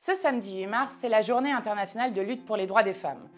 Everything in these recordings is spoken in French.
Ce samedi 8 mars, c'est la journée internationale de lutte pour les droits des femmes.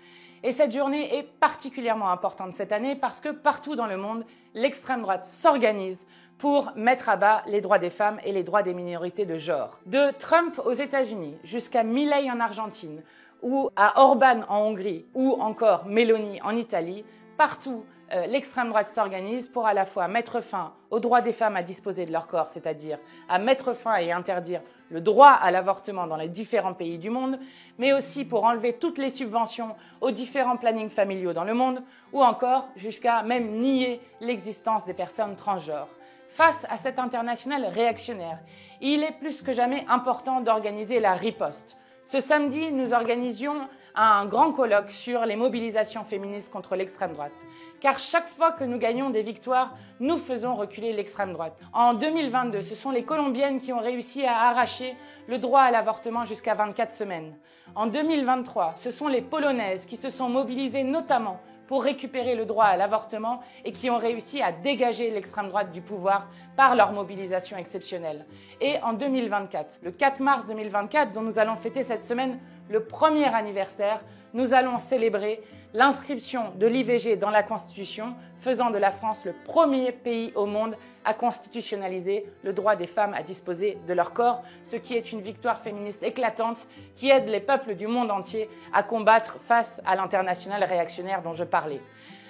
Et cette journée est particulièrement importante cette année parce que partout dans le monde, l'extrême droite s'organise pour mettre à bas les droits des femmes et les droits des minorités de genre. De Trump aux États-Unis jusqu'à Milei en Argentine, ou à Orban en Hongrie, ou encore Meloni en Italie, partout, l'extrême droite s'organise pour à la fois mettre fin aux droits des femmes à disposer de leur corps, c'est-à-dire à mettre fin et interdire le droit à l'avortement dans les différents pays du monde, mais aussi pour enlever toutes les subventions aux différents plannings familiaux dans le monde, ou encore jusqu'à même nier l'existence des personnes transgenres. Face à cet international réactionnaire, il est plus que jamais important d'organiser la riposte. Ce samedi, nous organisions un grand colloque sur les mobilisations féministes contre l'extrême droite. Car chaque fois que nous gagnons des victoires, nous faisons reculer l'extrême droite. En 2022, ce sont les Colombiennes qui ont réussi à arracher le droit à l'avortement jusqu'à 24 semaines. En 2023, ce sont les Polonaises qui se sont mobilisées notamment pour récupérer le droit à l'avortement et qui ont réussi à dégager l'extrême droite du pouvoir par leur mobilisation exceptionnelle. Et en 2024, le 4 mars 2024, dont nous allons fêter cette semaine le premier anniversaire, nous allons célébrer l'inscription de l'IVG dans la Constitution, faisant de la France le premier pays au monde à constitutionnaliser le droit des femmes à disposer de leur corps, ce qui est une victoire féministe éclatante qui aide les peuples du monde entier à combattre face à l'international réactionnaire dont je parlais.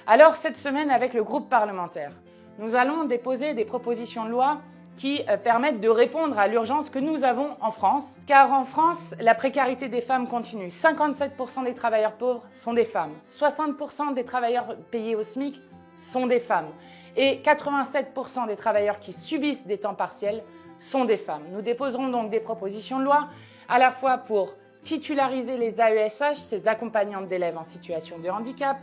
Alors cette semaine, avec le groupe parlementaire, nous allons déposer des propositions de loi qui permettent de répondre à l'urgence que nous avons en France. Car en France, la précarité des femmes continue. 57% des travailleurs pauvres sont des femmes. 60% des travailleurs payés au SMIC sont des femmes. Et 87% des travailleurs qui subissent des temps partiels sont des femmes. Nous déposerons donc des propositions de loi à la fois pour titulariser les AESH, ces accompagnantes d'élèves en situation de handicap,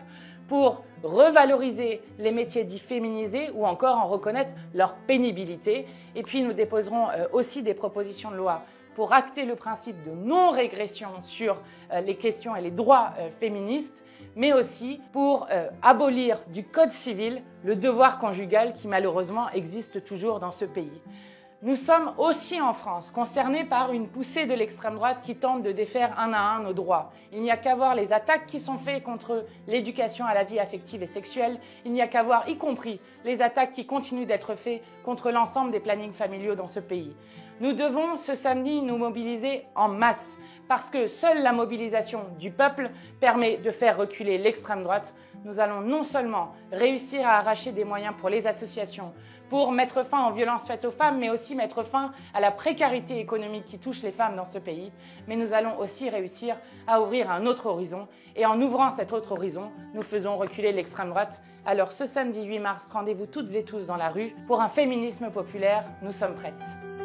pour revaloriser les métiers dits féminisés ou encore en reconnaître leur pénibilité. Et puis nous déposerons aussi des propositions de loi pour acter le principe de non-régression sur les questions et les droits féministes, mais aussi pour abolir du Code civil le devoir conjugal qui malheureusement existe toujours dans ce pays. Nous sommes aussi en France concernés par une poussée de l'extrême droite qui tente de défaire un à un nos droits. Il n'y a qu'à voir les attaques qui sont faites contre l'éducation à la vie affective et sexuelle. Il n'y a qu'à voir, y compris, les attaques qui continuent d'être faites contre l'ensemble des plannings familiaux dans ce pays. Nous devons ce samedi nous mobiliser en masse parce que seule la mobilisation du peuple permet de faire reculer l'extrême droite. Nous allons non seulement réussir à arracher des moyens pour les associations, pour mettre fin aux violences faites aux femmes, mais aussi mettre fin à la précarité économique qui touche les femmes dans ce pays, mais nous allons aussi réussir à ouvrir un autre horizon. Et en ouvrant cet autre horizon, nous faisons reculer l'extrême droite. Alors ce samedi 8 mars, rendez-vous toutes et tous dans la rue. Pour un féminisme populaire, nous sommes prêtes.